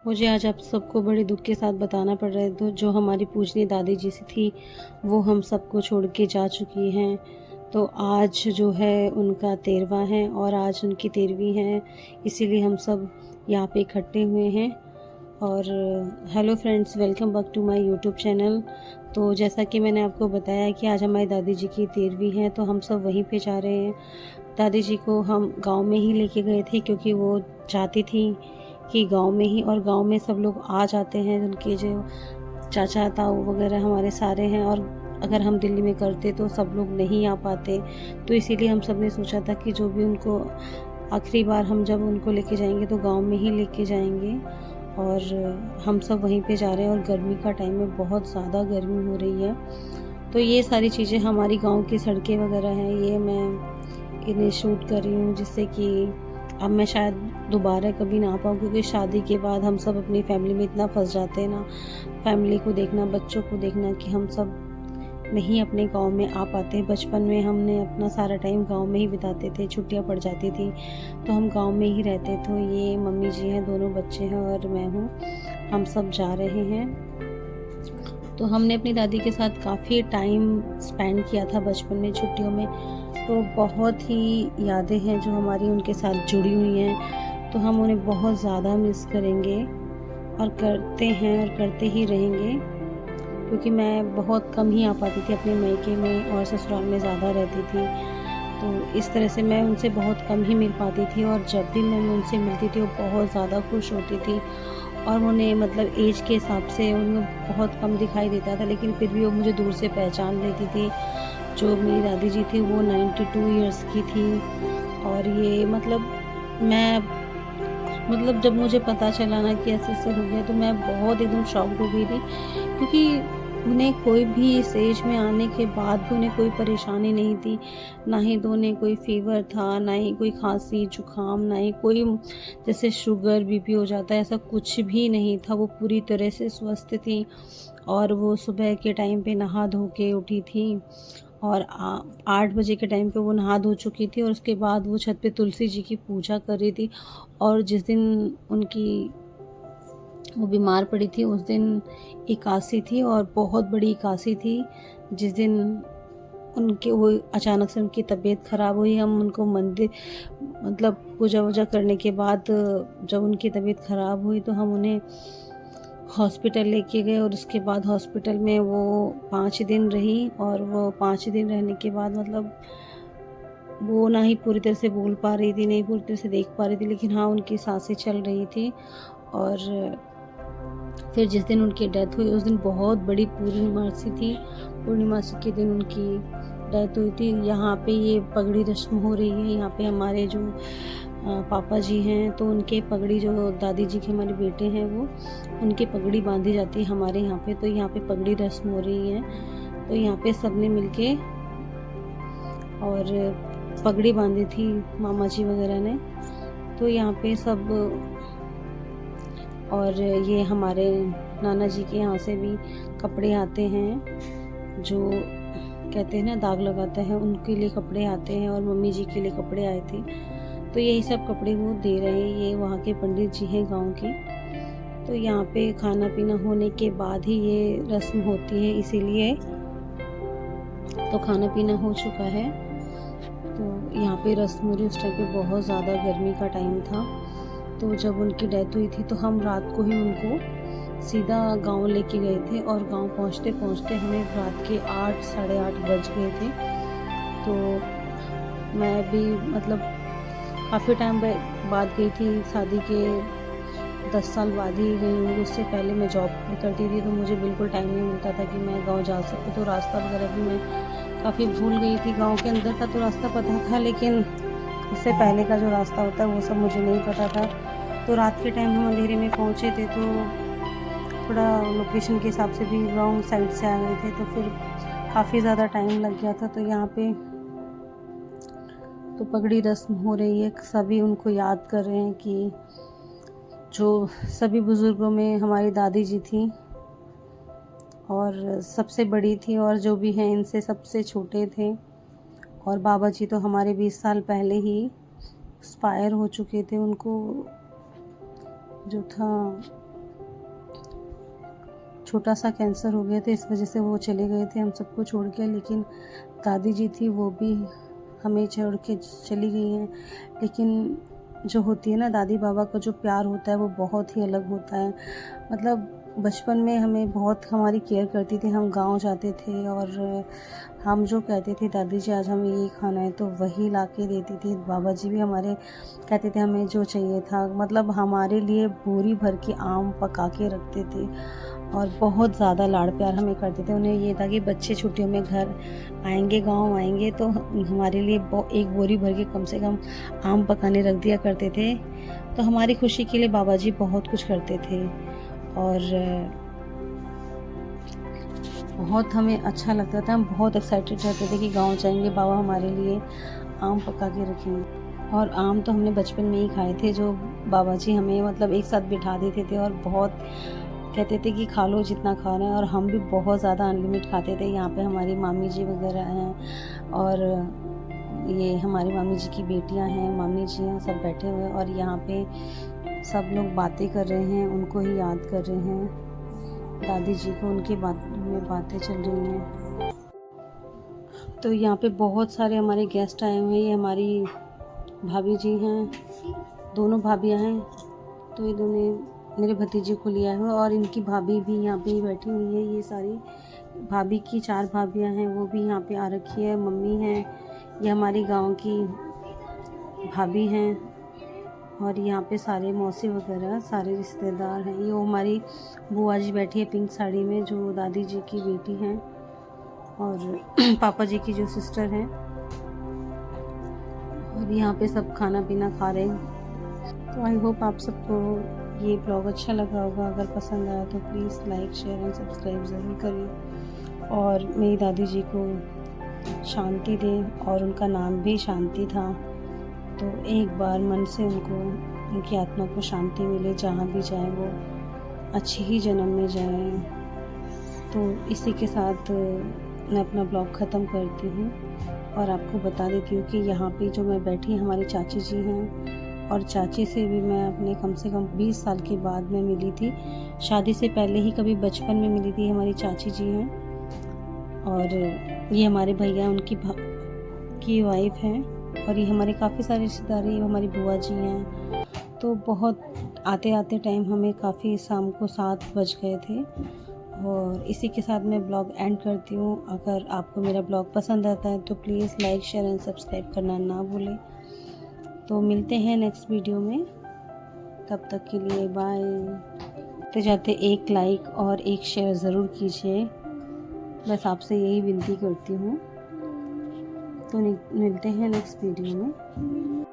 मुझे आज आप सबको बड़े दुख के साथ बताना पड़ रहा है, तो जो हमारी पूजनीय दादी जी सी थी वो हम सबको छोड़ के जा चुकी हैं। तो आज जो है उनका 13वां है और आज उनकी 13वीं है, इसीलिए हम सब यहाँ पे इकट्ठे हुए हैं। और hello friends, welcome back to my YouTube channel. तो जैसा कि मैंने आपको बताया कि आज हमारी दादी जी की 13वीं है, तो हम सब वहीं पे जा रहे हैं। दादी जी को हम गांव में ही लेके गए थे क्योंकि वो चाहती थी कि गांव में ही, और गांव में सब लोग आ जाते हैं, उनके जो चाचा ताऊ वगैरह हमारे सारे हैं। और अगर हम दिल्ली में करते तो सब लोग नहीं आ पाते, तो इसीलिए हम सब ने सोचा था कि जो भी उनको आखिरी बार हम जब उनको लेके जाएंगे तो गांव में ही लेके जाएंगे। और हम सब वहीं पे जा रहे हैं और गर्मी का टाइम है, बहुत ज़्यादा गर्मी हो रही है। तो ये सारी चीज़ें हमारी गांव की सड़कें वगैरह हैं, ये मैं इन्हें शूट कर रही हूँ जिससे कि अब मैं शायद दोबारा कभी ना आ पाऊँ, क्योंकि शादी के बाद हम सब अपनी फैमिली में इतना फंस जाते हैं ना, फैमिली को देखना, बच्चों को देखना, कि हम सब नहीं अपने गांव में आ पाते। बचपन में हमने अपना सारा टाइम गांव में ही बिताते थे, छुट्टियां पड़ जाती थी तो हम गांव में ही रहते। तो ये मम्मी जी हैं, दोनों बच्चे हैं और मैं हूँ, हम सब जा रहे हैं। तो हमने अपनी दादी के साथ काफ़ी टाइम स्पेंड किया था बचपन में, छुट्टियों में। तो बहुत ही यादें हैं जो हमारी उनके साथ जुड़ी हुई हैं, तो हम उन्हें बहुत ज़्यादा मिस करेंगे और करते हैं और करते ही रहेंगे, क्योंकि मैं बहुत कम ही आ पाती थी अपने मायके में और ससुराल में ज़्यादा रहती थी। तो इस तरह से मैं उनसे बहुत कम ही मिल पाती थी, और जब भी मैं उनसे मिलती थी वो बहुत ज़्यादा खुश होती थी। और उन्हें मतलब एज के हिसाब से उन्हें बहुत कम दिखाई देता था, लेकिन फिर भी वो मुझे दूर से पहचान लेती थी। जो मेरी दादी जी थी वो 92 इयर्स की थी। और ये मैं जब मुझे पता चला ना कि ऐसे हो गया, तो मैं बहुत एकदम शॉक्ड हो गई थी, क्योंकि उन्हें कोई भी इस एज में आने के बाद भी उन्हें कोई परेशानी नहीं थी। ना ही तो उन्हें कोई फीवर था, ना ही कोई खांसी जुकाम, ना ही कोई जैसे शुगर बीपी हो जाता है, ऐसा कुछ भी नहीं था। वो पूरी तरह से स्वस्थ थी और वो सुबह के टाइम पे नहा धो के उठी थी, और 8 बजे के टाइम पे वो नहा धो चुकी थी, और उसके बाद वो छत पे तुलसी जी की पूजा कर रही थी। और जिस दिन उनकी वो बीमार पड़ी थी उस दिन एकादशी थी, और बहुत बड़ी एकादशी थी, जिस दिन उनके वो अचानक से उनकी तबीयत ख़राब हुई। हम उनको मंदिर पूजा वूजा करने के बाद जब उनकी तबीयत ख़राब हुई तो हम उन्हें हॉस्पिटल लेके गए, और उसके बाद हॉस्पिटल में वो 5 दिन रही। और वो 5 दिन रहने के बाद वो ना ही पूरी तरह से बोल पा रही थी, नहीं पूरी तरह से देख पा रही थी, लेकिन हाँ उनकी सांसें चल रही थी। और फिर जिस दिन उनकी डेथ हुई उस दिन बहुत बड़ी पूर्णिमासी थी, पूर्णिमासी के दिन उनकी डेथ हुई थी। यहाँ पे ये पगड़ी रस्म हो रही है, यहाँ पे हमारे जो पापा जी हैं तो उनके पगड़ी, जो दादी जी के हमारे बेटे हैं वो उनकी पगड़ी बांधी जाती है हमारे यहाँ पे। तो यहाँ पे पगड़ी रस्म हो रही है, तो यहाँ पे सबने मिलके और पगड़ी बांधी थी मामा जी वगैरह ने। तो यहाँ पे सब, और ये हमारे नाना जी के यहाँ से भी कपड़े आते हैं, जो कहते हैं ना दाग लगाता है, उनके लिए कपड़े आते हैं, और मम्मी जी के लिए कपड़े आए थे। तो यही सब कपड़े वो दे रहे हैं, ये वहाँ के पंडित जी हैं गांव के। तो यहाँ पे खाना पीना होने के बाद ही ये रस्म होती है, इसीलिए तो खाना पीना हो चुका है। तो यहाँ पे रस्म हो रही, उस टाइम पे बहुत ज़्यादा गर्मी का टाइम था। तो जब उनकी डेथ हुई थी तो हम रात को ही उनको सीधा गांव लेके गए थे, और गांव पहुंचते पहुंचते हमें रात के 8 साढ़े 8 बज गए थे। तो मैं भी काफ़ी टाइम बाद गई थी, शादी के 10 साल बाद ही गई हूँ। उससे पहले मैं जॉब भी करती थी, तो मुझे बिल्कुल टाइम नहीं मिलता था कि मैं गाँव जा सकूँ। तो रास्ता वगैरह भी मैं काफ़ी भूल गई थी। गाँव के अंदर का तो रास्ता पता था, लेकिन उससे पहले का जो रास्ता होता है वो सब मुझे नहीं पता था। तो रात के टाइम हम अंधेरे में पहुँचे थे, तो थोड़ा लोकेशन के हिसाब से भी रॉन्ग साइड से आ गए थे, तो फिर काफ़ी ज़्यादा टाइम लग गया था। तो यहाँ पे तो पगड़ी रस्म हो रही है, सभी उनको याद कर रहे हैं कि जो सभी बुज़ुर्गों में हमारी दादी जी थी और सबसे बड़ी थी, और जो भी हैं इनसे सबसे छोटे थे। और बाबा जी तो हमारे 20 साल पहले ही एक्सपायर हो चुके थे। उनको जो था छोटा सा कैंसर हो गया था, इस वजह से वो चले गए थे हम सबको छोड़ के। लेकिन दादी जी थी वो भी हमें छोड़ के चली गई हैं। लेकिन जो होती है ना दादी बाबा का जो प्यार होता है वो बहुत ही अलग होता है। मतलब बचपन में हमें बहुत हमारी केयर करती थी। हम गांव जाते थे और हम जो कहते थे दादी जी आज हमें ये खाना है तो वही ला के देती थी। बाबा जी भी हमारे कहते थे हमें जो चाहिए था, मतलब हमारे लिए बोरी भर के आम पका के रखते थे और बहुत ज़्यादा लाड़ प्यार हमें करते थे। उन्हें ये था कि बच्चे छुट्टियों में घर आएंगे, गांव आएंगे तो हमारे लिए एक बोरी भर के कम से कम आम पकाने रख दिया करते थे। तो हमारी खुशी के लिए बाबा जी बहुत कुछ करते थे और बहुत हमें अच्छा लगता था। हम बहुत एक्साइटेड रहते थे कि गांव जाएंगे, बाबा हमारे लिए आम पका के रखेंगे। और आम तो हमने बचपन में ही खाए थे, जो बाबा जी हमें मतलब एक साथ बिठा देते थे और बहुत कहते थे कि खा लो जितना खाना है। और हम भी बहुत ज़्यादा अनलिमिट खाते थे। यहाँ पे हमारी मामी जी वगैरह हैं और ये हमारी मामी जी की बेटियाँ हैं, मामी जी हैं, सब बैठे हुए हैं और यहाँ पे सब लोग बातें कर रहे हैं, उनको ही याद कर रहे हैं, दादी जी को उनकी बातें चल रही हैं। तो यहाँ पे बहुत सारे हमारे गेस्ट आए हुए हैं। ये हमारी भाभी जी हैं, दोनों भाभियाँ हैं। तो इन्होंने मेरे भतीजे को लिया है और इनकी भाभी भी यहाँ पे ही बैठी हुई है। ये सारी भाभी की 4 भाभियाँ हैं, वो भी यहाँ पे आ रखी है। मम्मी हैं, ये हमारी गांव की भाभी हैं और यहाँ पे सारे मौसी वगैरह सारे रिश्तेदार हैं। ये हमारी बुआ जी बैठी है पिंक साड़ी में, जो दादी जी की बेटी हैं और पापा जी की जो सिस्टर हैं। और यहाँ पे सब खाना पीना खा रहे हैं। तो आई होप आप सबको ये ब्लॉग अच्छा लगा होगा। अगर पसंद आया तो please like share and subscribe ज़रूर करें और मेरी दादी जी को शांति दें। और उनका नाम भी शांति था, तो एक बार मन से उनको, उनकी आत्मा को शांति मिले, जहाँ भी जाए वो अच्छे ही जन्म में जाए। तो इसी के साथ मैं अपना ब्लॉग ख़त्म करती हूँ और आपको बता देती हूँ कि यहाँ पे जो मैं बैठी हमारी चाची जी हैं और चाची से भी मैं अपने कम से कम 20 साल के बाद में मिली थी। शादी से पहले ही कभी बचपन में मिली थी। हमारी चाची जी हैं और ये हमारे भैया उनकी वाइफ हैं और ये हमारे काफ़ी सारे रिश्तेदार हैं। हमारी बुआ जी हैं। तो बहुत आते आते टाइम हमें काफ़ी शाम को 7 बज गए थे और इसी के साथ मैं ब्लॉग एंड करती हूँ। अगर आपको मेरा ब्लॉग पसंद आता है तो please like share and subscribe करना ना भूलें। तो मिलते हैं नेक्स्ट वीडियो में, तब तक के लिए बाय। तो जाते एक लाइक और एक शेयर ज़रूर कीजिए, बस आपसे यही विनती करती हूँ। तो मिलते हैं नेक्स्ट वीडियो में।